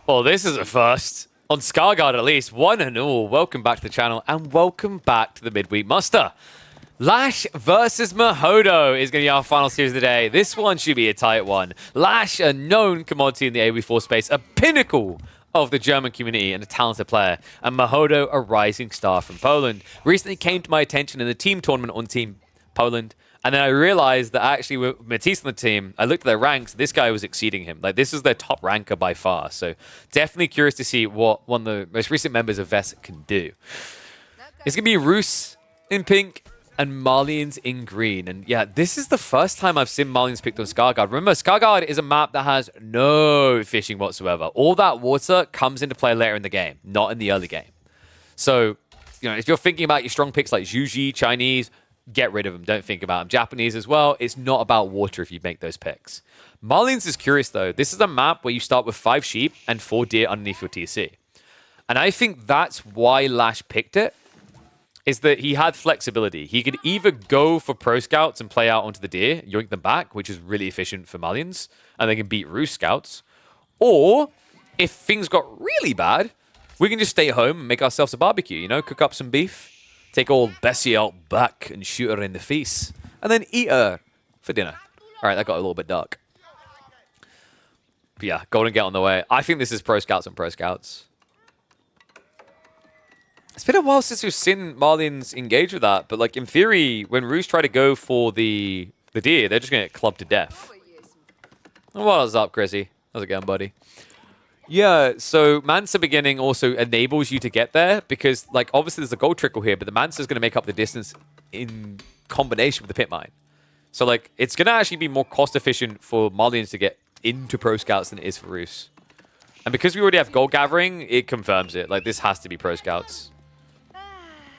Well, this is a first. On Scarguard, at least. One and all. Welcome back to the channel, and welcome back to the Midweek Muster. Lash versus Mahodo is going to be our final series of the day. This one should be a tight one. Lash, a known commodity in the AoE4 space, a pinnacle of the German community and a talented player. And Mahodo, a rising star from Poland. Recently came to my attention in the team tournament on Team Poland. And then I realized that actually with Matisse on the team, I looked at their ranks, this guy was exceeding him. Like, this is their top ranker by far. So definitely curious to see what one of the most recent members of VES can do. It's going to be Rus in pink and Malians in green. And yeah, this is the first time I've seen Malians picked on Scarguard. Remember, Scarguard is a map that has no fishing whatsoever. All that water comes into play later in the game, not in the early game. So, you know, if you're thinking about your strong picks like Zhuji, Chinese, get rid of them. Don't think about them. Japanese as well. It's not about water if you make those picks. Malians is curious, though. This is a map where you start with 5 sheep and 4 deer underneath your TC. And I think that's why Lash picked it, is that he had flexibility. He could either go for pro scouts and play out onto the deer, yoink them back, which is really efficient for Malians, and they can beat Roost scouts. Or, if things got really bad, we can just stay home and make ourselves a barbecue, you know, cook up some beef, take old Bessie out back and shoot her in the face. And then eat her for dinner. All right, that got a little bit dark. But yeah, Golden Gate on the way. I think this is Pro Scouts and Pro Scouts. It's been a while since we've seen Malians engage with that. But like in theory, when Roos try to go for the deer, they're just going to get clubbed to death. What is up, Chrissy? How's it going, buddy? Yeah, so Mansa beginning also enables you to get there because, like, obviously there's a gold trickle here, but the Mansa is going to make up the distance in combination with the pit mine. So, like, it's going to actually be more cost efficient for Malians to get into Pro Scouts than it is for Roos. And because we already have gold gathering, it confirms it. Like, this has to be Pro Scouts.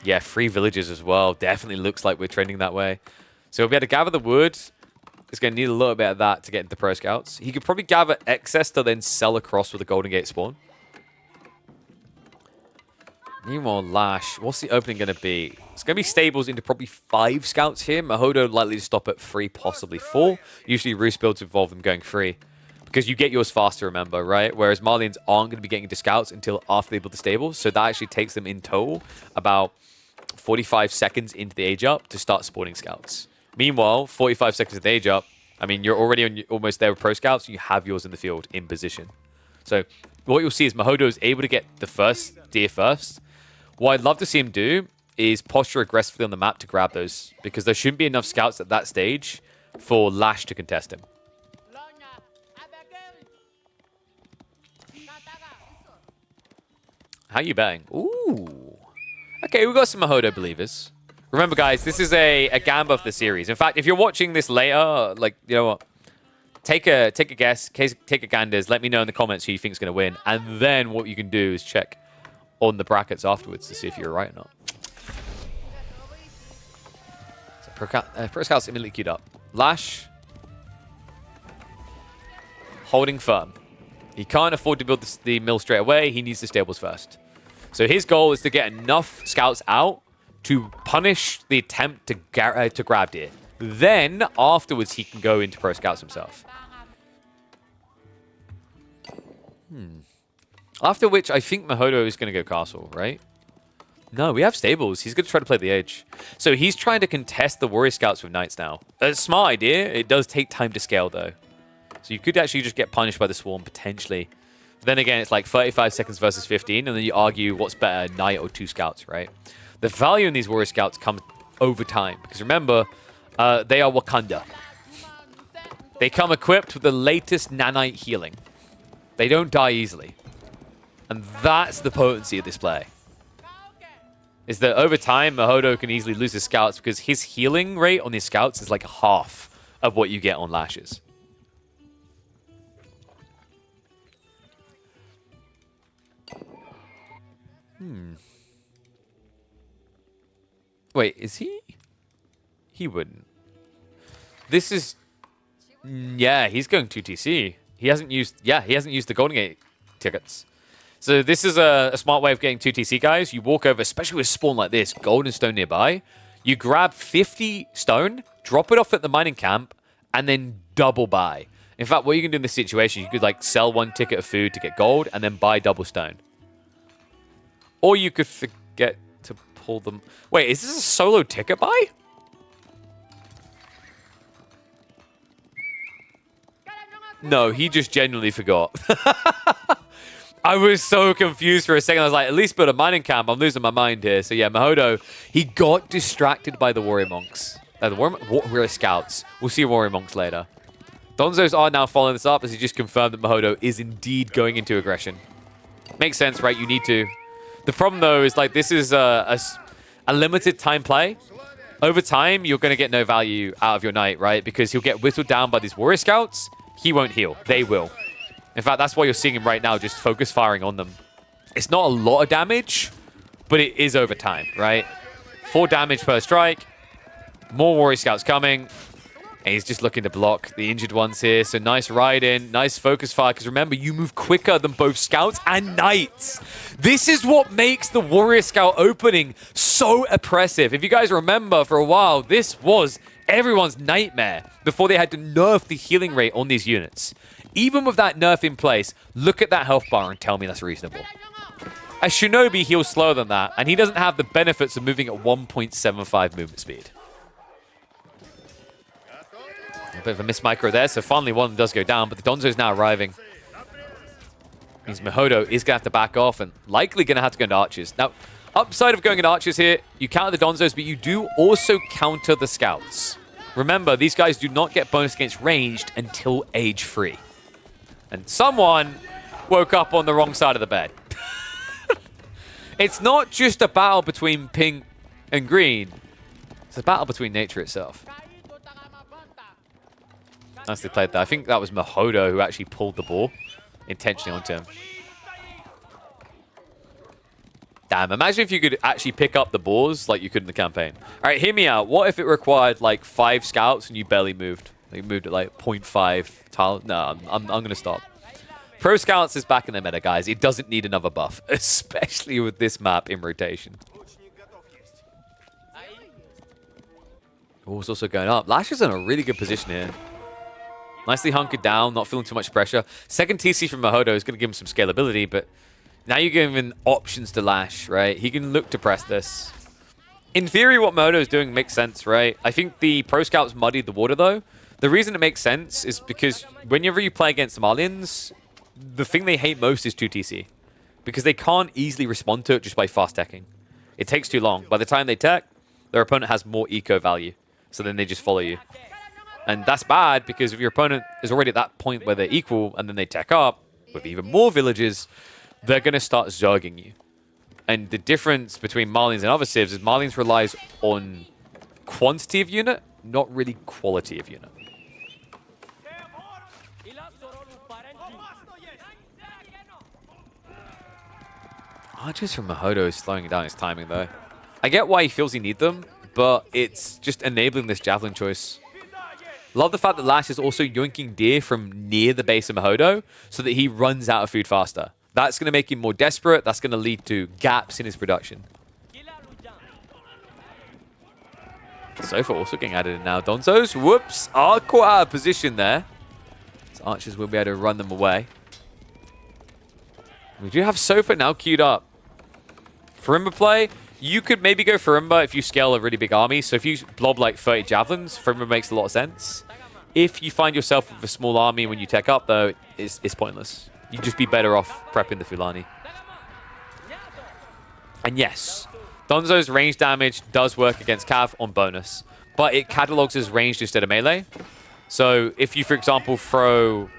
Yeah, 3 villages as well. Definitely looks like we're trending that way. So we'll be able to gather the wood. It's going to need a little bit of that to get into Pro Scouts. He could probably gather excess to then sell across with a Golden Gate spawn. Meanwhile, Lash, what's the opening going to be? It's going to be stables into probably 5 scouts here. Mahodo likely to stop at 3, possibly 4. Usually Roost builds involve them going 3. Because you get yours faster, remember, right? Whereas Malians aren't going to be getting into scouts until after they build the stables. So that actually takes them in total about 45 seconds into the age up to start spawning scouts. Meanwhile, 45 seconds of the age up, I mean, you're already almost there with Pro Scouts. You have yours in the field in position. So what you'll see is Mahodo is able to get the first deer first. What I'd love to see him do is posture aggressively on the map to grab those, because there shouldn't be enough scouts at that stage for Lash to contest him. How you betting? Ooh. Okay, we've got some Mahodo believers. Remember, guys, this is a gamble of the series. In fact, if you're watching this later, like, you know what? Take a guess, take a ganders. Let me know in the comments who you think is going to win. And then what you can do is check on the brackets afterwards to see if you're right or not. So Pro Scouts immediately queued up. Lash. Holding firm. He can't afford to build the mill straight away. He needs the stables first. So his goal is to get enough scouts out to punish the attempt to grab deer. Then, afterwards, he can go into Pro Scouts himself. After which, I think Mahodo is going to go castle, right? No, we have stables. He's going to try to play the edge. So he's trying to contest the Warrior Scouts with Knights now. That's a smart idea. It does take time to scale, though. So you could actually just get punished by the Swarm, potentially. But then again, it's like 35 seconds versus 15, and then you argue what's better, Knight or 2 Scouts, right? The value in these Warrior Scouts comes over time. Because remember, they are Wakanda. They come equipped with the latest nanite healing. They don't die easily. And that's the potency of this play. Is that over time, Mahodo can easily lose his scouts because his healing rate on his scouts is like half of what you get on Lashes. Wait, is he? He wouldn't. This is... Yeah, he's going 2TC. He hasn't used... Yeah, he hasn't used the Golden Gate tickets. So this is a smart way of getting 2TC, guys. You walk over, especially with a spawn like this, golden stone nearby. You grab 50 stone, drop it off at the mining camp, and then double buy. In fact, what you can do in this situation, you could like sell 1 ticket of food to get gold and then buy double stone. Or you could forget to pull them. Wait, is this a solo ticket buy? No, he just genuinely forgot. I was so confused for a second. I was like, at least build a mining camp. I'm losing my mind here. So yeah, Mahodo, he got distracted by the warrior monks. The warrior scouts. We'll see warrior monks later. Donzos are now following this up as he just confirmed that Mahodo is indeed going into aggression. Makes sense, right? You need to. The problem, though, is like this is a limited time play. Over time, you're going to get no value out of your knight, right? Because he'll get whittled down by these warrior scouts. He won't heal. They will. In fact, that's why you're seeing him right now just focus firing on them. It's not a lot of damage, but it is over time, right? 4 damage per strike. More warrior scouts coming. And he's just looking to block the injured ones here. So nice ride in, nice focus fire. Because remember, you move quicker than both scouts and knights. This is what makes the warrior scout opening so oppressive. If you guys remember, for a while, this was everyone's nightmare before they had to nerf the healing rate on these units. Even with that nerf in place, look at that health bar and tell me that's reasonable. A Shinobi heals slower than that, and he doesn't have the benefits of moving at 1.75 movement speed. A bit of a miss micro there, so finally one does go down, but the Donzo is now arriving. Means Mahodo is going to have to back off and likely going to have to go into archers. Now, upside of going into archers here, you counter the Donzos, but you do also counter the scouts. Remember, these guys do not get bonus against ranged until age 3. And someone woke up on the wrong side of the bed. It's not just a battle between pink and green. It's a battle between nature itself. Nicely played there. I think that was Mahodo who actually pulled the ball intentionally onto him. Damn, imagine if you could actually pick up the balls like you could in the campaign. All right, hear me out. What if it required like 5 scouts and you barely moved? Like, you moved at like 0.5 tile. No, I'm going to stop. Pro Scouts is back in the meta, guys. It doesn't need another buff, especially with this map in rotation. Oh, it's also going up. Lash is in a really good position here. Nicely hunkered down, not feeling too much pressure. Second TC from Mahodo is going to give him some scalability, but now you're giving options to Lash, right? He can look to press this. In theory, what Mahodo is doing makes sense, right? I think the Pro Scouts muddied the water, though. The reason it makes sense is because whenever you play against the Malians, the thing they hate most is 2TC. Because they can't easily respond to it just by fast teching. It takes too long. By the time they tech, their opponent has more eco value. So then they just follow you. And that's bad because if your opponent is already at that point where they're equal and then they tech up with even more villages, they're going to start zerging you. And the difference between Malians and other civs is Malians relies on quantity of unit, not really quality of unit. Archers from Mahodo is slowing down his timing, though. I get why he feels he needs them, but it's just enabling this javelin choice. Love the fact that Lash is also yoinking deer from near the base of Mahodo so that he runs out of food faster. That's going to make him more desperate. That's going to lead to gaps in his production. Sofa also getting added in now. Donzos, whoops, are caught out of position there. So Archers will be able to run them away. We do have Sofa now queued up. Farimba play, you could maybe go Farimba if you scale a really big army. So if you blob like 30 javelins, Farimba makes a lot of sense. If you find yourself with a small army when you tech up, though, it's pointless. You'd just be better off prepping the Fulani. And yes, Donzo's range damage does work against Cav on bonus, but it catalogs as ranged instead of melee. So if you, for example, throw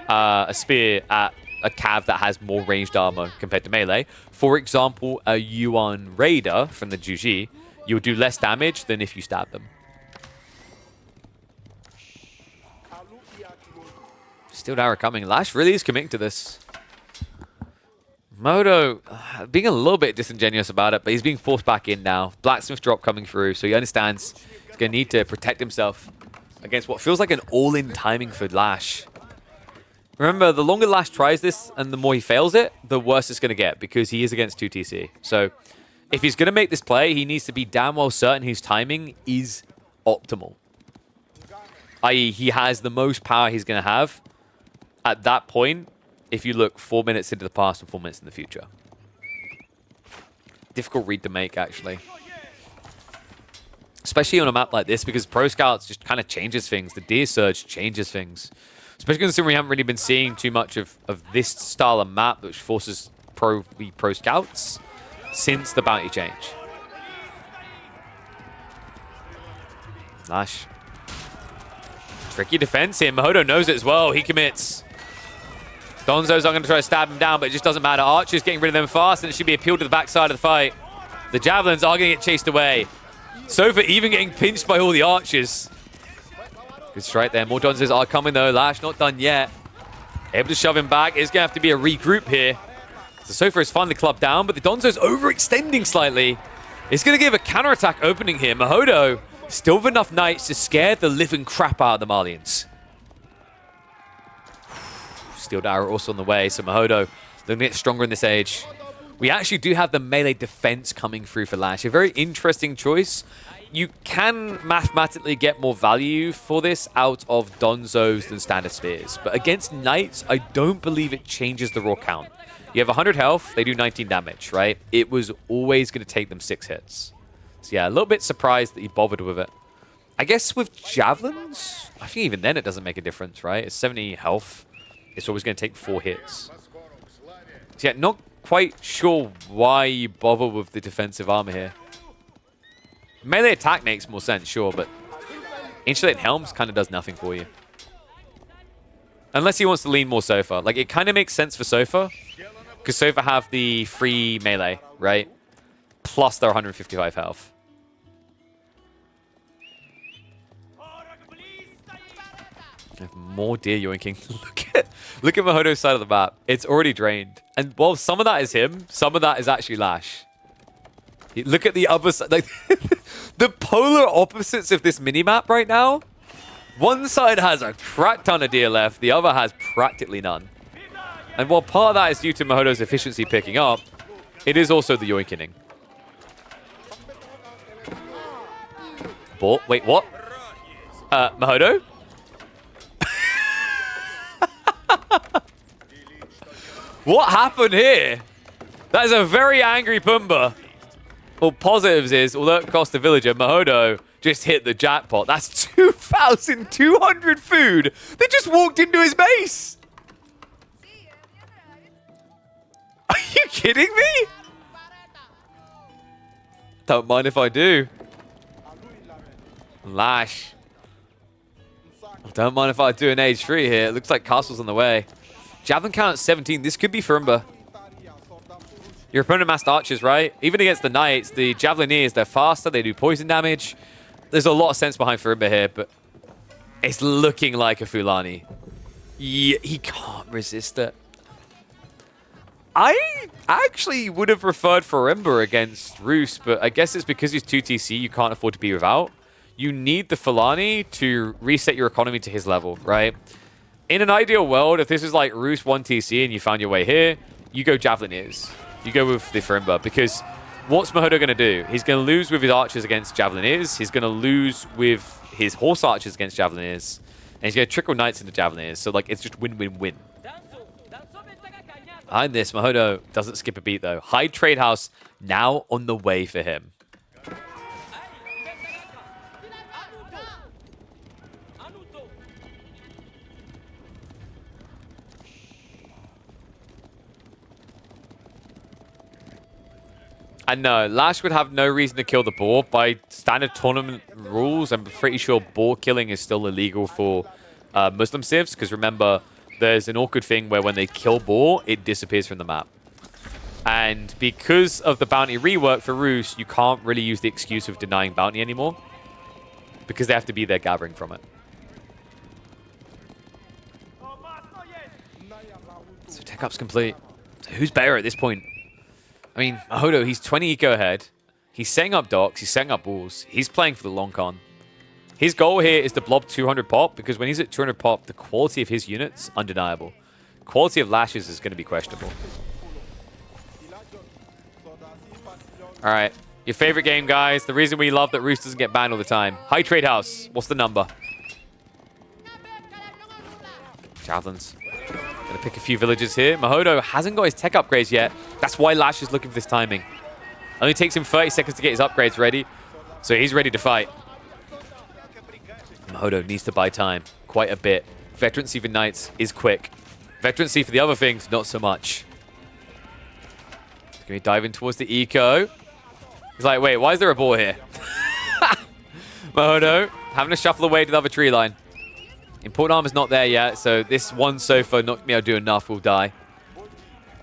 a spear at a Cav that has more ranged armor compared to melee, for example, a Yuan Raider from the Juji, you'll do less damage than if you stab them. Still Dara coming. Lash really is committing to this. Modo being a little bit disingenuous about it, but he's being forced back in now. Blacksmith drop coming through, so he understands he's going to need to protect himself against what feels like an all-in timing for Lash. Remember, the longer Lash tries this and the more he fails it, the worse it's going to get because he is against 2TC. So if he's going to make this play, he needs to be damn well certain his timing is optimal. I.e., he has the most power he's going to have at that point if you look 4 minutes into the past and 4 minutes in the future. Difficult read to make, actually. Especially on a map like this, because Pro Scouts just kind of changes things. The Deer Surge changes things. Especially considering we haven't really been seeing too much of this style of map, which forces Pro Scouts since the bounty change. Lash. Tricky defense here. Mahodo knows it as well. He commits. Donzo's not going to try to stab him down, but it just doesn't matter. Archer's getting rid of them fast, and it should be appealed to the backside of the fight. The Javelins are going to get chased away. Sofa even getting pinched by all the Archers. Good strike there. More Donzos are coming, though. Lash not done yet. Able to shove him back. It's going to have to be a regroup here. So Sofa is finally clubbed down, but the Donzo's overextending slightly. It's going to give a counterattack opening here. Mahodo still with enough knights to scare the living crap out of the Malians. Steel Arrow also on the way, so Mahodo looking to get stronger in this age. We actually do have the melee defense coming through for Lash. A very interesting choice. You can mathematically get more value for this out of Donzos than standard spears. But against Knights, I don't believe it changes the raw count. You have 100 health, they do 19 damage, right? It was always going to take them 6 hits. So yeah, a little bit surprised that he bothered with it. I guess with Javelins, I think even then it doesn't make a difference, right? It's 70 health. It's always going to take 4 hits. So yeah, not quite sure why you bother with the defensive armor here. Melee attack makes more sense, sure, but Insulated Helms kind of does nothing for you. Unless he wants to lean more Sofa. Like, it kind of makes sense for Sofa, because Sofa have the free melee, right? Plus their 155 health. More deer yoinking. Look at Mahodo's side of the map. It's already drained. And while some of that is him, some of that is actually Lash. Look at the other side. Like, the polar opposites of this minimap right now. One side has a crap ton of deer left. The other has practically none. And while part of that is due to Mahodo's efficiency picking up, it is also the yoinking. Boar, wait, what? Mahodo? What happened here? That is a very angry Pumbaa. Well, positives is, although it cost the villager, Mahodo just hit the jackpot. That's 2,200 food that just walked into his base. Are you kidding me? Don't mind if I do. Lash. Don't mind if I do an age 3 here. It looks like Castle's on the way. Javelin count at 17. This could be Furumba. Your opponent massed archers, right? Even against the knights, the Javelineers, they're faster. They do poison damage. There's a lot of sense behind Furumba here, but it's looking like a Fulani. Yeah, he can't resist it. I actually would have preferred Furumba against Roos, but I guess it's because he's 2 TC, you can't afford to be without. You need the Fulani to reset your economy to his level, right? In an ideal world, if this is like Roos 1 TC and you found your way here, you go Javelineers. You go with the Furumba, because what's Mahodo going to do? He's going to lose with his archers against Javelineers. He's going to lose with his horse archers against Javelineers. And he's going to trickle knights into Javelineers. So, like, it's just win-win-win. Behind this, Mahodo doesn't skip a beat, though. High Trade House now on the way for him. And no, Lash would have no reason to kill the boar. By standard tournament rules, I'm pretty sure boar killing is still illegal for Muslim civs, because remember, there's an awkward thing where when they kill boar, it disappears from the map. And because of the bounty rework for Roos, you can't really use the excuse of denying bounty anymore, because they have to be there gathering from it. So tech up's complete. So who's better at this point? I mean, Mahodo, he's 20 eco ahead. He's setting up docks. He's setting up walls. He's playing for the long con. His goal here is to blob 200 pop, because when he's at 200 pop, the quality of his units, undeniable. Quality of Lashes is going to be questionable. All right. Your favorite game, guys. The reason we love that Roos doesn't get banned all the time. High Trade House. What's the number? Javelins. Gonna pick a few villagers here. Mahodo hasn't got his tech upgrades yet. That's why Lash is looking for this timing. Only takes him 30 seconds to get his upgrades ready. So he's ready to fight. Mahodo needs to buy time quite a bit. Veterancy for Knights is quick. Veterancy for the other things, not so much. He's going to be diving towards the eco. He's like, wait, why is there a boar here? Mahodo having to shuffle away to the other tree line. Important armor's not there yet, so this one sofa not be able to do enough will die.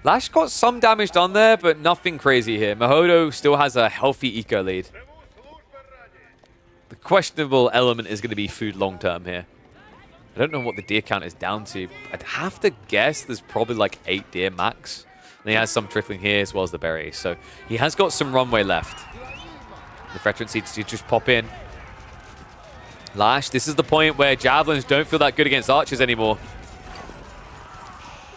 Lash got some damage done there, but nothing crazy here. Mahodo still has a healthy eco lead. The questionable element is going to be food long-term here. I don't know what the deer count is down to. I'd have to guess there's probably like 8 deer max. And he has some trickling here as well as the berries. So he has got some runway left. The veteran seeds to just pop in. Lash, this is the point where javelins don't feel that good against archers anymore.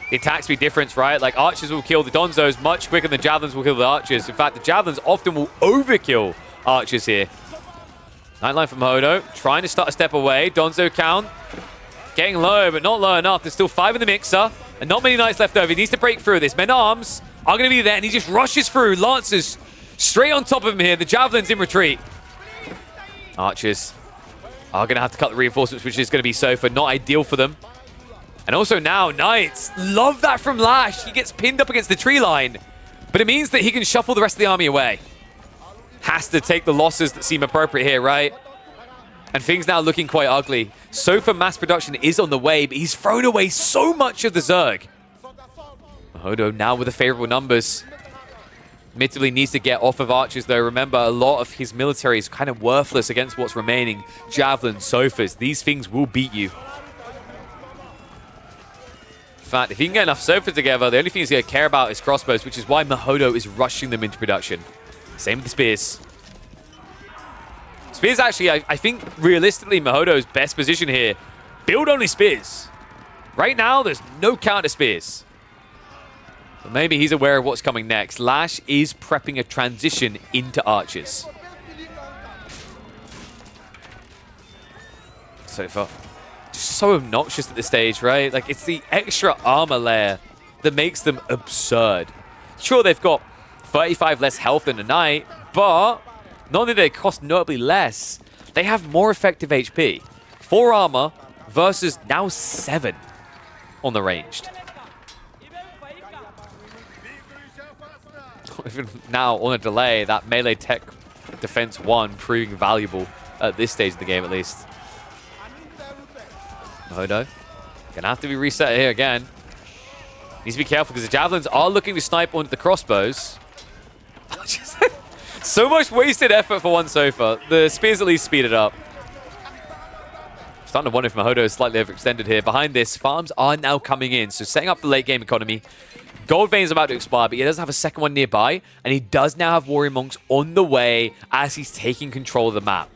The attack speed difference, right? Like archers will kill the Donzos much quicker than javelins will kill the archers. In fact, the javelins often will overkill archers here. Nightline from Mahodo, trying to start a step away. Donzo count getting low, but not low enough. There's still 5 in the mixer, and not many knights left over. He needs to break through this. Men-at-arms are going to be there, and he just rushes through. Lancers straight on top of him here. The javelin's in retreat. Archers are going to have to cut the reinforcements, which is going to be Sofa. Not ideal for them. And also now, Knights. Love that from Lash. He gets pinned up against the tree line, but it means that he can shuffle the rest of the army away. Has to take the losses that seem appropriate here, right? And things now looking quite ugly. Sofa mass production is on the way, but he's thrown away so much of the Zerg. Mahodo now with the favorable numbers. Admittedly needs to get off of archers, though. Remember, a lot of his military is kind of worthless against what's remaining. Javelins, Sofas, these things will beat you. In fact, if he can get enough Sofas together, the only thing he's going to care about is crossbows, which is why Mahodo is rushing them into production. Same with the spears. Spears actually, I think realistically Mahodo's best position here. Build only spears. Right now, there's no counter spears. But maybe he's aware of what's coming next. Lash is prepping a transition into archers. So far, just so obnoxious at this stage, right? Like, it's the extra armor layer that makes them absurd. Sure, they've got 35 less health than a knight, but not only do they cost notably less, they have more effective HP. 4 armor versus now 7 on the ranged. Even now on a delay, that melee tech defense 1 proving valuable at this stage of the game at least. Mahodo gonna have to be reset here again. Needs to be careful because the javelins are looking to snipe onto the crossbows. So much wasted effort for one Sofa. The spears at least speed it up. Starting to wonder if Mahodo is slightly overextended here. Behind this, farms are now coming in. So setting up the late game economy. Gold Vein is about to expire, but he does have a second one nearby. And he does now have Warrior Monks on the way as he's taking control of the map.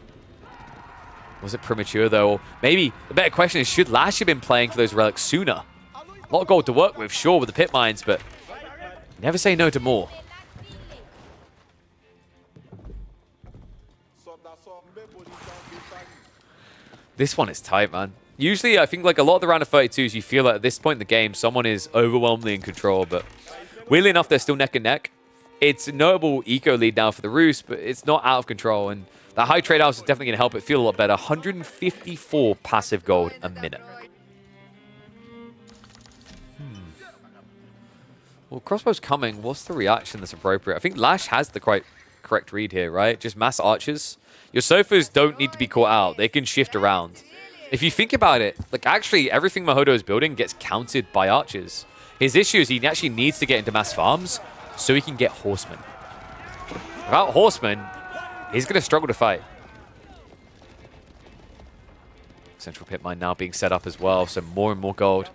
Was it premature though? Or maybe the better question is, should Lash have been playing for those relics sooner? A lot of gold to work with, sure, with the pit mines, but never say no to more. This one is tight, man. Usually, I think like a lot of the round of 32s, you feel like at this point in the game, someone is overwhelmingly in control, but weirdly enough, they're still neck and neck. It's a notable eco lead now for the Roost, but it's not out of control, and that high trade house is definitely going to help it feel a lot better. 154 passive gold a minute. Well, crossbow's coming. What's the reaction that's appropriate? I think Lash has the correct read here, right? Just mass archers. Your Sofas don't need to be caught out. They can shift around. If you think about it, like actually everything Mahodo is building gets counted by archers. His issue is he actually needs to get into mass farms so he can get horsemen. Without horsemen, he's going to struggle to fight. Central pit mine now being set up as well, so more and more gold.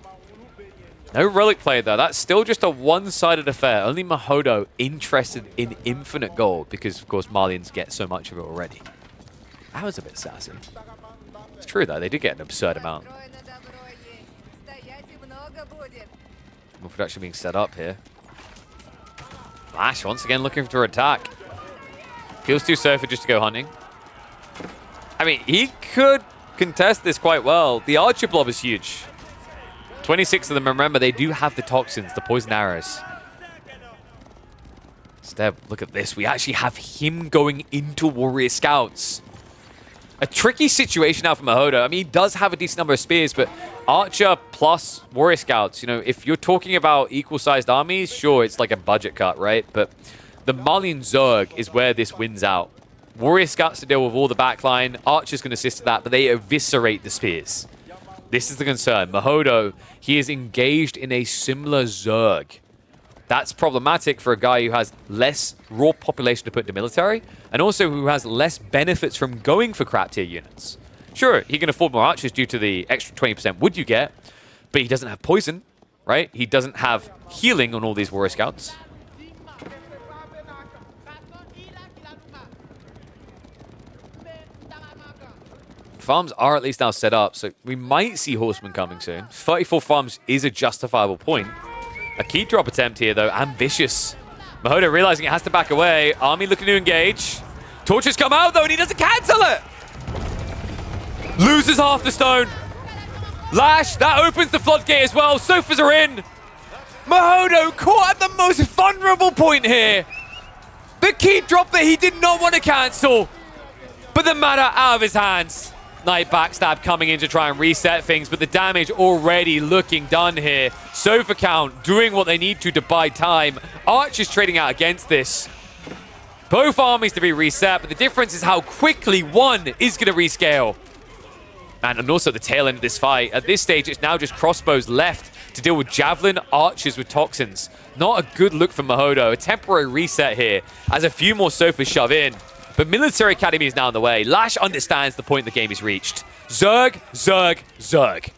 No relic play though. That's still just a one-sided affair. Only Mahodo interested in infinite gold because, of course, Malians get so much of it already. That was a bit sassy. It's true though. They did get an absurd amount. More production being set up here. Lash once again looking to attack. Feels too surfer just to go hunting. I mean, he could contest this quite well. The archer blob is huge. 26 of them. Remember, they do have the toxins, the poison arrows. Instead, look at this. We actually have him going into Warrior Scouts. A tricky situation now for Mahodo. I mean, he does have a decent number of spears, but Archer plus Warrior Scouts, you know, if you're talking about equal-sized armies, sure, it's like a budget cut, right? But the Malian Zerg is where this wins out. Warrior Scouts to deal with all the backline. Archers can assist with that, but they eviscerate the spears. This is the concern. Mahodo, he is engaged in a similar Zerg. That's problematic for a guy who has less raw population to put into military, and also who has less benefits from going for crap tier units. Sure, he can afford more archers due to the extra 20% wood you get, but he doesn't have poison, right? He doesn't have healing on all these Warrior Scouts. Farms are at least now set up, so we might see horsemen coming soon. 34 farms is a justifiable point. A keep drop attempt here, though. Ambitious. Mahodo realizing it has to back away. Army looking to engage. Torches come out, though, and he doesn't cancel it. Loses half the stone. Lash, that opens the floodgate as well. Sofas are in. Mahodo caught at the most vulnerable point here. The keep drop that he did not want to cancel. But the matter out of his hands. Knight backstab coming in to try and reset things, but the damage already looking done here. Sofa count doing what they need to buy time. Archers trading out against this. Both armies to be reset, but the difference is how quickly one is going to rescale. And also the tail end of this fight. At this stage, it's now just crossbows left to deal with javelin, archers with toxins. Not a good look for Mahodo. A temporary reset here as a few more sofas shove in. But Military Academy is now in the way. Lash understands the point the game is reached. Zerg, Zerg, Zerg.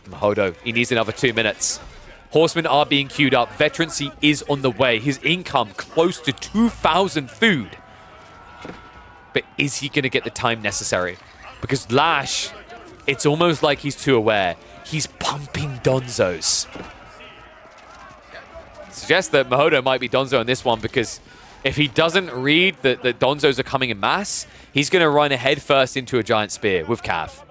Mahodo, he needs another 2 minutes. Horsemen are being queued up. Veterancy is on the way. His income close to 2,000 food. But is he going to get the time necessary? Because Lash, it's almost like he's too aware. He's pumping Donzos. Suggests that Mahodo might be Donzo in this one because if he doesn't read that the Donzos are coming in mass, he's going to run head first into a giant spear with Cav.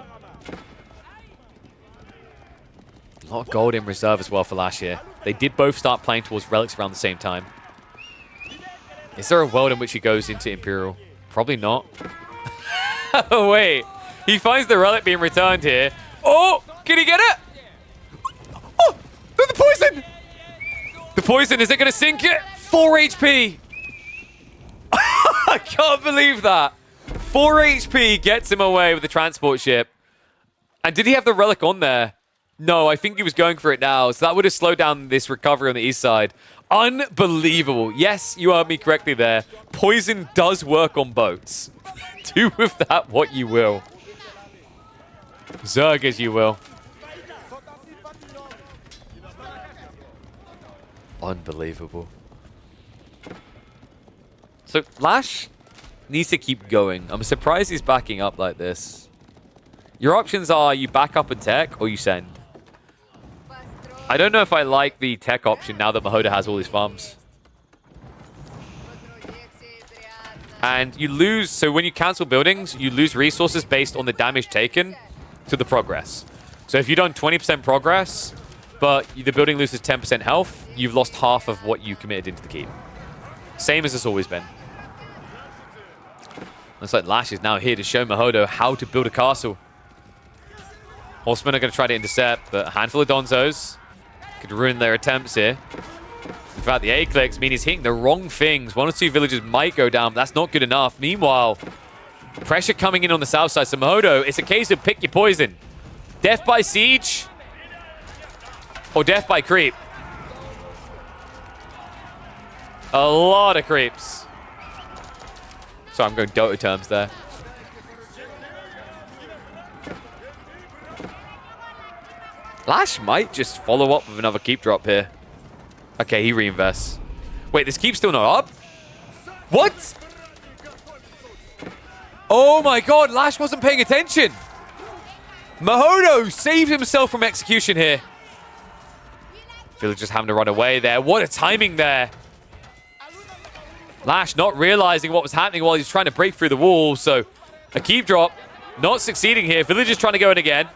A lot of gold in reserve as well for Lash here. They did both start playing towards relics around the same time. Is there a world in which he goes into Imperial? Probably not. Oh, wait. He finds the relic being returned here. Oh, can he get it? Oh, the poison! The poison, is it going to sink it? 4 HP. I can't believe that. 4 HP gets him away with the transport ship. And did he have the relic on there? No, I think he was going for it now. So that would have slowed down this recovery on the east side. Unbelievable. Yes, you heard me correctly there. Poison does work on boats. Do with that what you will. Zerg as you will. Unbelievable. So Lash needs to keep going. I'm surprised he's backing up like this. Your options are you back up and tech or you send. I don't know if I like the tech option now that Mahodo has all his farms. And you lose, so when you cancel buildings, you lose resources based on the damage taken to the progress. So if you've done 20% progress, but the building loses 10% health, you've lost half of what you committed into the keep. Same as it's always been. Looks like Lash is now here to show Mahodo how to build a castle. Horsemen are going to try to intercept, but a handful of Donzos could ruin their attempts here. In fact, the A-clicks mean he's hitting the wrong things. 1 or 2 villages might go down, but that's not good enough. Meanwhile, pressure coming in on the south side. So Mahodo, it's a case of pick your poison. Death by siege or death by creep. A lot of creeps. Sorry, I'm going Dota terms there. Lash might just follow up with another keep drop here. Okay, he reinvests. Wait, this keep's still not up? What? Oh my god, Lash wasn't paying attention. Mahodo saved himself from execution here. Villagers having to run away there. What a timing there. Lash not realizing what was happening while he's trying to break through the wall. So a keep drop not succeeding here. Villagers trying to go in again.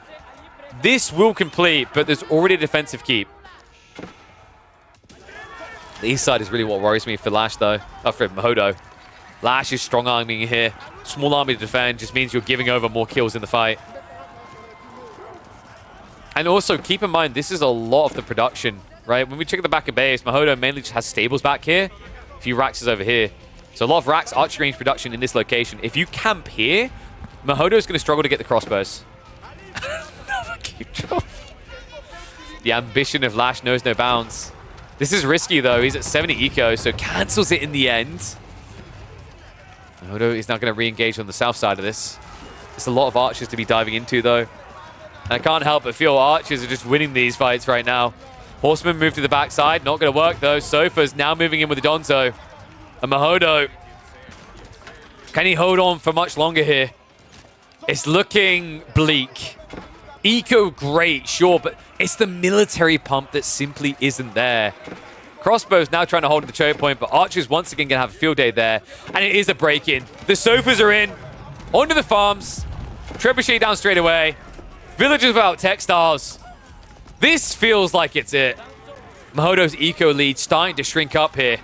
This will complete, but there's already a defensive keep. The east side is really what worries me for Lash, though. Oh, for Mahodo. Lash is strong-arming here. Small army to defend just means you're giving over more kills in the fight. And also, keep in mind, this is a lot of the production, right? When we check the back of base, Mahodo mainly just has stables back here. A few racks is over here. So a lot of racks, archery range production in this location. If you camp here, Mahodo's going to struggle to get the crossbows. Another keep drop. The ambition of Lash knows no bounds. This is risky, though. He's at 70 eco, so cancels it in the end. Mahodo is now going to re-engage on the south side of this. There's a lot of archers to be diving into, though. And I can't help but feel archers are just winning these fights right now. Horsemen move to the backside. Not going to work, though. Sofa's now moving in with the Donzo. And Mahodo, can he hold on for much longer here? It's looking bleak. Eco, great, sure, but it's the military pump that simply isn't there. Crossbow's now trying to hold the choke point, but archers once again going to have a field day there. And it is a break-in. The Sofas are in. Onto the farms. Trebuchet down straight away. Villagers without textiles. This feels like it's it. Mahodo's eco lead starting to shrink up here.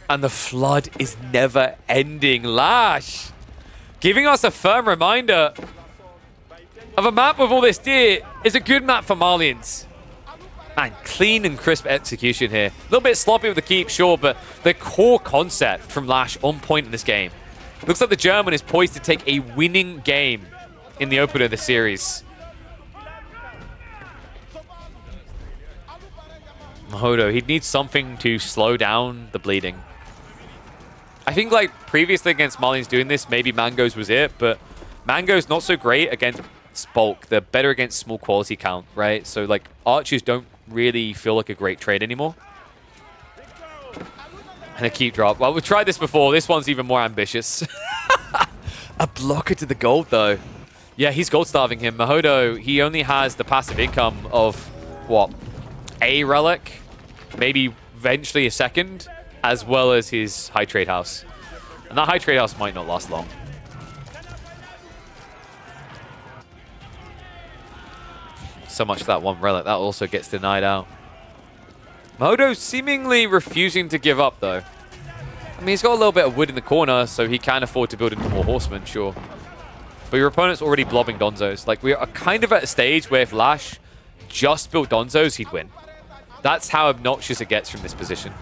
And the flood is never ending. Lash giving us a firm reminder of a map with all this deer is a good map for Malians. Man, clean and crisp execution here. A little bit sloppy with the keep, sure, but the core concept from Lash on point in this game. Looks like the German is poised to take a winning game in the opener of the series. Mahodo, he'd need something to slow down the bleeding. I think, like, previously against Malians doing this, maybe Mango's was it, but Mango's not so great against bulk. They're better against small quality count, right? So, like, archers don't really feel like a great trade anymore. And a keep drop. Well, we've tried this before. This one's even more ambitious. A blocker to the gold, though. Yeah, he's gold starving him. Mahodo, he only has the passive income of, what, a relic? Maybe eventually a second, as well as his high trade house. And that high trade house might not last long. So much for that one relic. That also gets denied out. Mahodo seemingly refusing to give up, though. I mean, he's got a little bit of wood in the corner, so he can afford to build into more horsemen, sure. But your opponent's already blobbing Donzos. Like, we are kind of at a stage where if Lash just built Donzos, he'd win. That's how obnoxious it gets from this position.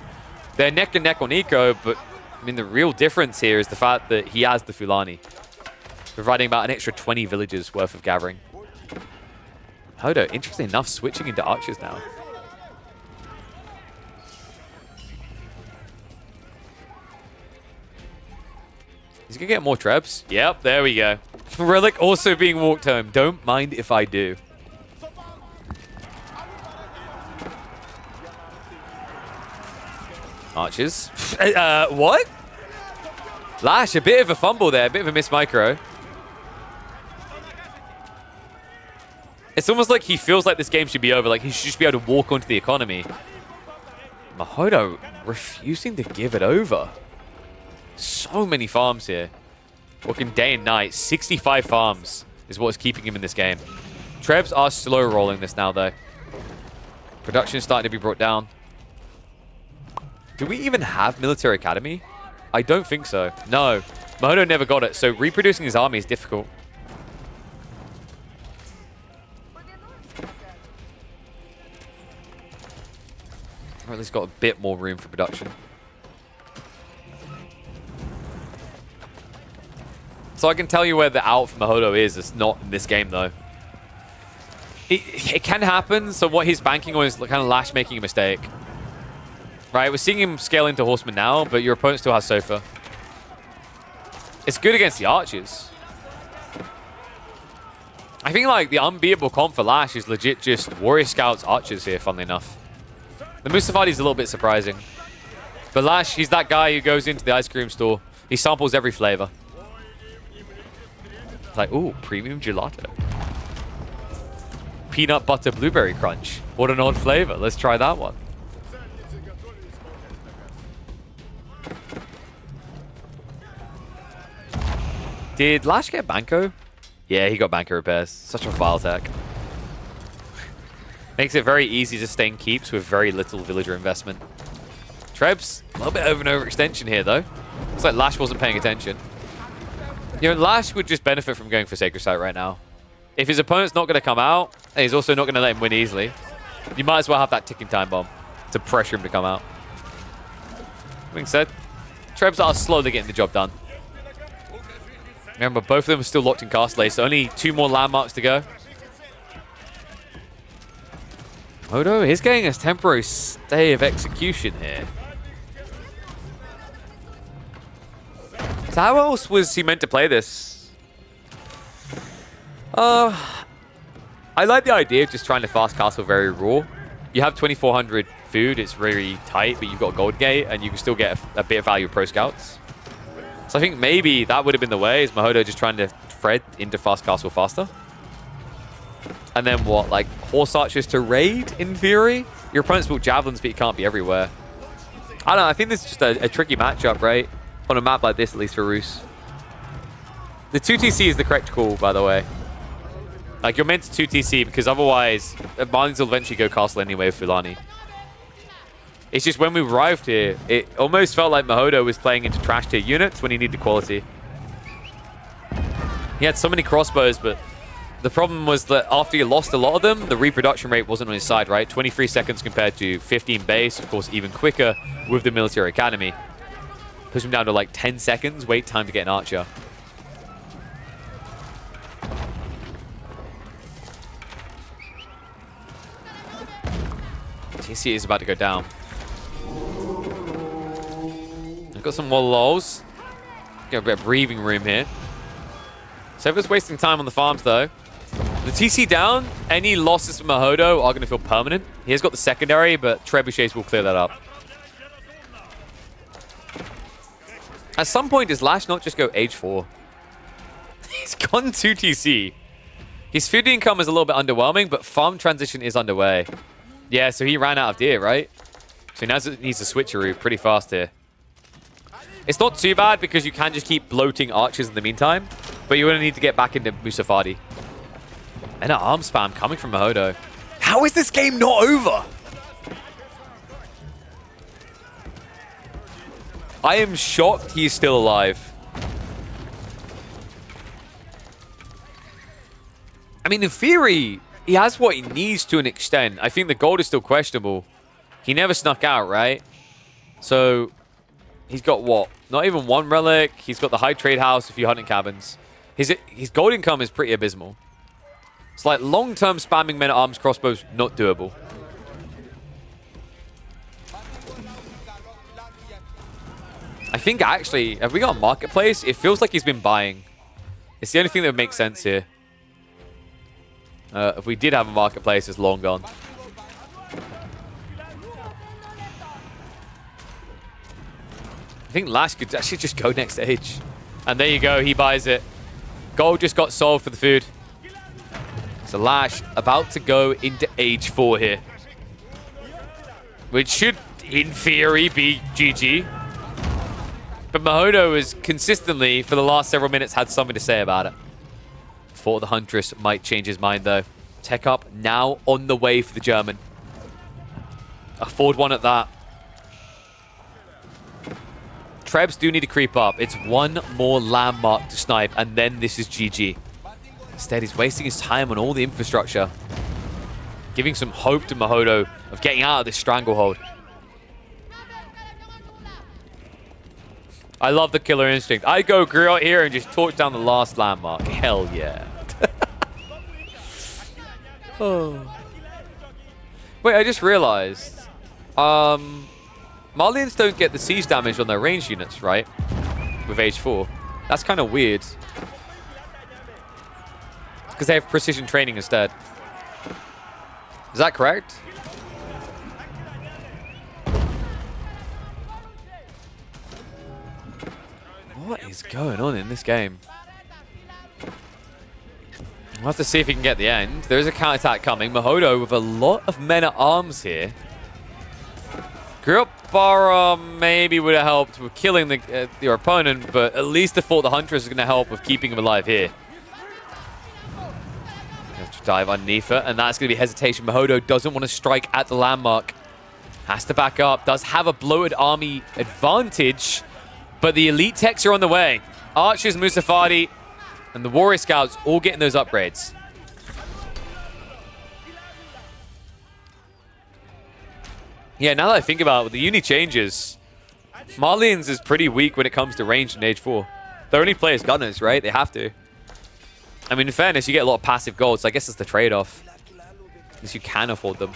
They're neck and neck on eco, but I mean, the real difference here is the fact that he has the Fulani, providing about an extra 20 villages worth of gathering. Hodo, interesting enough, switching into archers now. He's gonna get more trebs. Yep, there we go. Relic also being walked home. Don't mind if I do. Archers. What? Lash, a bit of a fumble there. A bit of a miss micro. It's almost like he feels like this game should be over. Like he should just be able to walk onto the economy. Mahodo refusing to give it over. So many farms here. Working day and night. 65 farms is what's keeping him in this game. Trebs are slow rolling this now, though. Production is starting to be brought down. Do we even have military academy? I don't think so. No. Mahodo never got it, so reproducing his army is difficult. Or at least got a bit more room for production. So I can tell you where the out for Mahodo is. It's not in this game, though. It can happen. So what he's banking on is kind of Lash making a mistake. Right, we're seeing him scale into Horseman now, but your opponent still has Sofa. It's good against the archers. I think like the unbeatable comp for Lash is legit just Warrior Scouts Archers here, funnily enough. The Mustafadi is a little bit surprising. But Lash, he's that guy who goes into the ice cream store. He samples every flavor. Like, ooh, premium gelato. Peanut butter blueberry crunch. What an odd flavor. Let's try that one. Did Lash get Banco? Yeah, he got banker repairs. Such a vile tech. Makes it very easy to stay in keeps with very little villager investment. Trebs, a little bit of an overextension here, though. Looks like Lash wasn't paying attention. You know, Lash would just benefit from going for Sacred Site right now. If his opponent's not going to come out, and he's also not going to let him win easily, you might as well have that ticking time bomb to pressure him to come out. Being said, Trebs are slowly getting the job done. Remember, both of them are still locked in castle, so only 2 more landmarks to go. Odo is getting a temporary stay of execution here. So how else was he meant to play this? I like the idea of just trying to fast castle very raw. You have 2,400 food, it's very tight, but you've got a gold gate, and you can still get a bit of value of pro scouts. So I think maybe that would have been the way, is Mahodo just trying to thread into fast castle faster. And then what, like horse archers to raid, in theory? Your opponent's built javelins, but you can't be everywhere. I don't know, I think this is just a tricky matchup, right? On a map like this, at least for Roos. The 2TC is the correct call, by the way. Like, you're meant to 2TC because otherwise, Malians will eventually go castle anyway with Fulani. It's just when we arrived here, it almost felt like Mahodo was playing into trash tier units when he needed quality. He had so many crossbows, but the problem was that after you lost a lot of them, the reproduction rate wasn't on his side, right? 23 seconds compared to 15 base, of course, even quicker with the military academy. Push him down to like 10 seconds wait time to get an archer. TC is about to go down. I've got some more lulls. Got a bit of breathing room here. Sever's wasting time on the farms though. The TC down, any losses from Mahodo are going to feel permanent. He has got the secondary, but trebuchets will clear that up. At some point, does Lash not just go H4? He's gone 2TC. His food income is a little bit underwhelming, but farm transition is underway. Yeah, so he ran out of deer, right? So now he needs to switcheroo pretty fast here. It's not too bad because you can just keep bloating archers in the meantime, but you're going to need to get back into Musafadi. And an arm spam coming from Mahodo. How is this game not over? I am shocked he's still alive. I mean, in theory, he has what he needs to an extent. I think the gold is still questionable. He never snuck out, right? So, he's got what? Not even 1 relic. He's got the high trade house, a few hunting cabins. His gold income is pretty abysmal. It's like long-term spamming men-at-arms crossbows, not doable. I think actually, have we got a marketplace? It feels like he's been buying. It's the only thing that would make sense here. If we did have a marketplace, it's long gone. I think Lash could actually just go next stage. And there you go, he buys it. Gold just got sold for the food. So Lash about to go into age 4 here. Which should, in theory, be GG. But Mahodo has consistently, for the last several minutes, had something to say about it. Thought the Huntress might change his mind, though. Tech up now on the way for the German. A forward one at that. Trebs do need to creep up. It's 1 more landmark to snipe, and then this is GG. Instead, he's wasting his time on all the infrastructure. Giving some hope to Mahodo of getting out of this stranglehold. I love the killer instinct. I go grill here and just torch down the last landmark. Hell yeah. Oh. Wait, I just realized. Malians don't get the siege damage on their ranged units, right? With H4. That's kind of weird. Because they have precision training instead. Is that correct? What is going on in this game? We'll have to see if he can get the end. There is a counterattack coming. Mahodo with a lot of men-at-arms here. Bara maybe would have helped with killing your opponent, but at least the Fort the Huntress is going to help with keeping him alive here. Dive underneath it, and that's going to be hesitation. Mahodo doesn't want to strike at the landmark. Has to back up. Does have a bloated army advantage, but the elite techs are on the way. Archers, Musafadi, and the warrior scouts all getting those upgrades. Yeah, now that I think about it, with the uni changes, Malians is pretty weak when it comes to range in Age 4. They only play as gunners, right? They have to. I mean, in fairness, you get a lot of passive gold, so I guess it's the trade-off. At least you can afford them.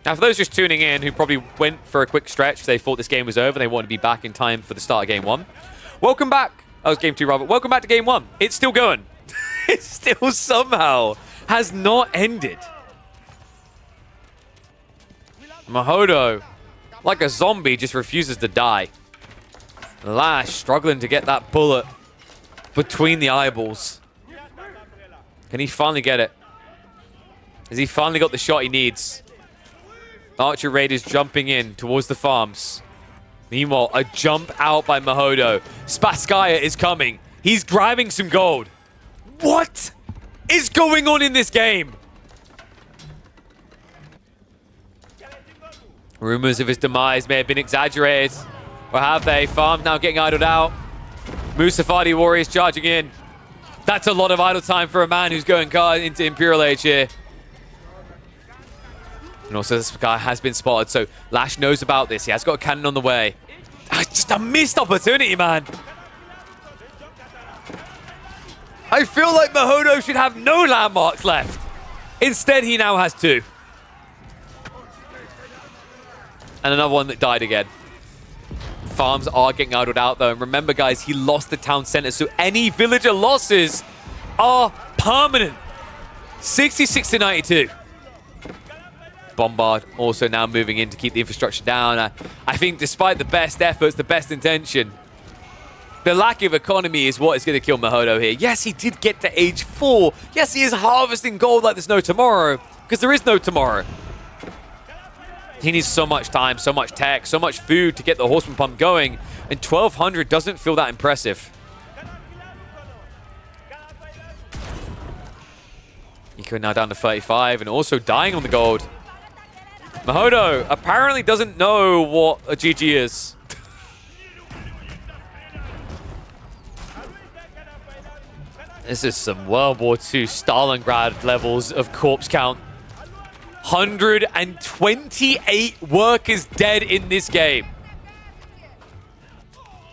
Now, for those just tuning in who probably went for a quick stretch because they thought this game was over and they wanted to be back in time for the start of Game 1, welcome back. Oh, it was Game 2, rather. Welcome back to Game 1. It's still going. It still somehow has not ended. Mahodo, like a zombie, just refuses to die. Lash struggling to get that bullet between the eyeballs. Can he finally get it? Has he finally got the shot he needs? Archer Raiders jumping in towards the farms. Meanwhile, a jump out by Mahodo. Spasskaya is coming. He's grabbing some gold. What is going on in this game? Rumors of his demise may have been exaggerated. Or have they? Farm now getting idled out. Musafadi warriors charging in. That's a lot of idle time for a man who's going into Imperial Age here. And also this guy has been spotted, so Lash knows about this. He has got a cannon on the way. Just a missed opportunity, man. I feel like Mahodo should have no landmarks left. Instead, he now has 2. And another one that died again. Farms are getting idled out, though. And remember, guys, he lost the town center, so any villager losses are permanent. 66 to 92. Bombard also now moving in to keep the infrastructure down. I think despite the best efforts, the best intention, the lack of economy is what is going to kill Mahodo here. Yes, he did get to Age 4. Yes, he is harvesting gold like there's no tomorrow, because there is no tomorrow. He needs so much time, so much tech, so much food to get the horseman pump going, and 1,200 doesn't feel that impressive. Eco now down to 35 and also dying on the gold. Mahodo apparently doesn't know what a GG is. This is some World War II Stalingrad levels of corpse count. 128 workers dead in this game.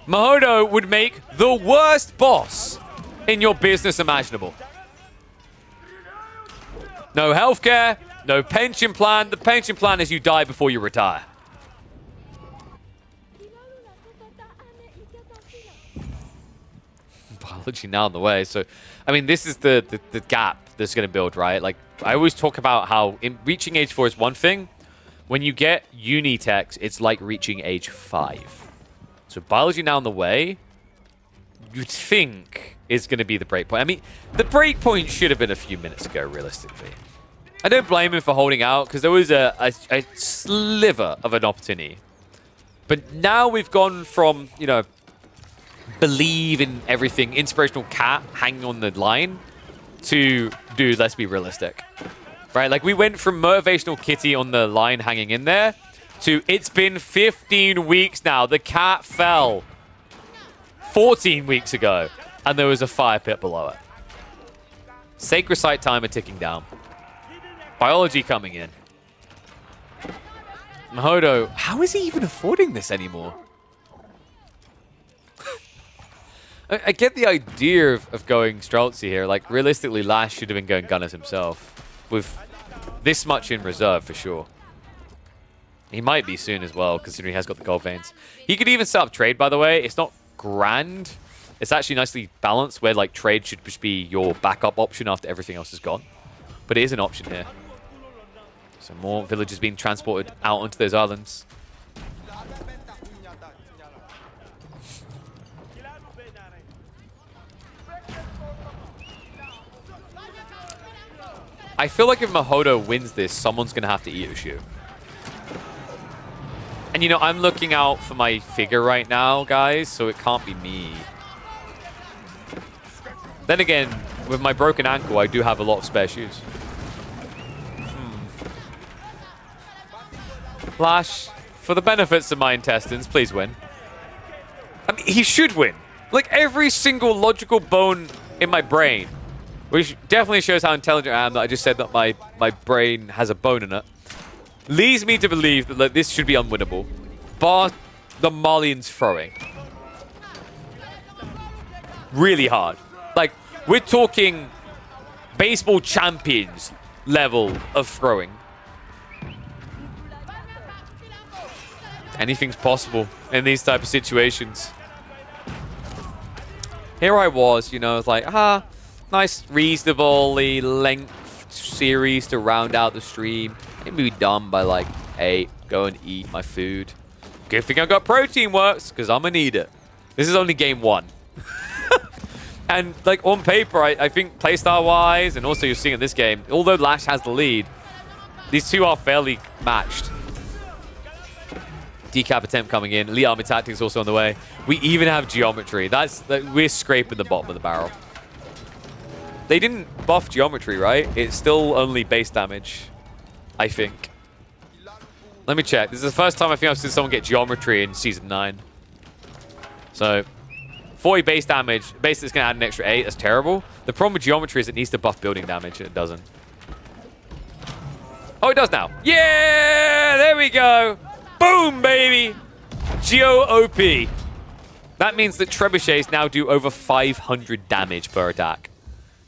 Mahodo would make the worst boss in your business imaginable. No healthcare, no pension plan. The pension plan is you die before you retire. Biology now on the way. So, I mean, this is the gap that's going to build, right? Like, I always talk about how reaching Age 4 is one thing. When you get uni techs, it's like reaching Age 5. So biology now on the way, you'd think is going to be the breakpoint. I mean, the breakpoint should have been a few minutes ago, realistically. I don't blame him for holding out, because there was a sliver of an opportunity. But now we've gone from, you know, believe in everything, inspirational cat hanging on the line, to, dude, let's be realistic. Right, like we went from motivational kitty on the line hanging in there to it's been 15 weeks now. The cat fell 14 weeks ago and there was a fire pit below it. Sacred site timer ticking down. Biology coming in. Mahodo, how is he even affording this anymore? I get the idea of going Streltsy here. Like, realistically, Lash should have been going Gunners himself. With this much in reserve, for sure. He might be soon as well, considering he has got the gold veins. He could even set up trade, by the way. It's not grand. It's actually nicely balanced, where, like, trade should just be your backup option after everything else is gone. But it is an option here. So more villagers being transported out onto those islands. I feel like if Mahodo wins this, someone's going to have to eat a shoe. And, you know, I'm looking out for my figure right now, guys, so it can't be me. Then again, with my broken ankle, I do have a lot of spare shoes. Lash, for the benefits of my intestines, please win. I mean, he should win. Like, every single logical bone in my brain, which definitely shows how intelligent I am that I just said that my brain has a bone in it, leads me to believe that like, this should be unwinnable, bar the Malians throwing. Really hard. Like, we're talking baseball champions level of throwing. Anything's possible in these type of situations. Here I was, you know, it's like, nice, reasonably length series to round out the stream. Maybe be done by like 8. Go and eat my food. Good thing I got protein works, because I'm gonna need it. This is only game 1. And like on paper, I think playstyle-wise, and also you're seeing in this game, although Lash has the lead, these two are fairly matched. Decap attempt coming in. Elite Army Tactics also on the way. We even have Geometry. We're scraping the bottom of the barrel. They didn't buff Geometry, right? It's still only base damage, I think. Let me check. This is the first time I think I've seen someone get Geometry in Season 9. So, 40 base damage. Basically, it's going to add an extra 8. That's terrible. The problem with Geometry is it needs to buff building damage, and it doesn't. Oh, it does now. Yeah! There we go. Boom, baby! Geo OP. That means that trebuchets now do over 500 damage per attack.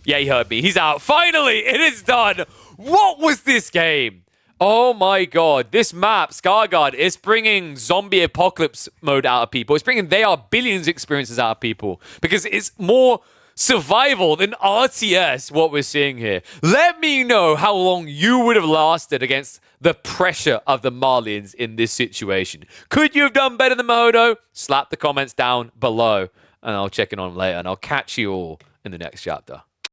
Yeah, he heard me. He's out. Finally, it is done. What was this game? Oh my god. This map, Scarguard, is bringing zombie apocalypse mode out of people. It's bringing They Are Billions experiences out of people. Because it's more survival than RTS, what we're seeing here. Let me know how long you would have lasted against the pressure of the Malians in this situation. Could you have done better than Mahodo? Slap the comments down below, and I'll check in on them later, and I'll catch you all in the next chapter.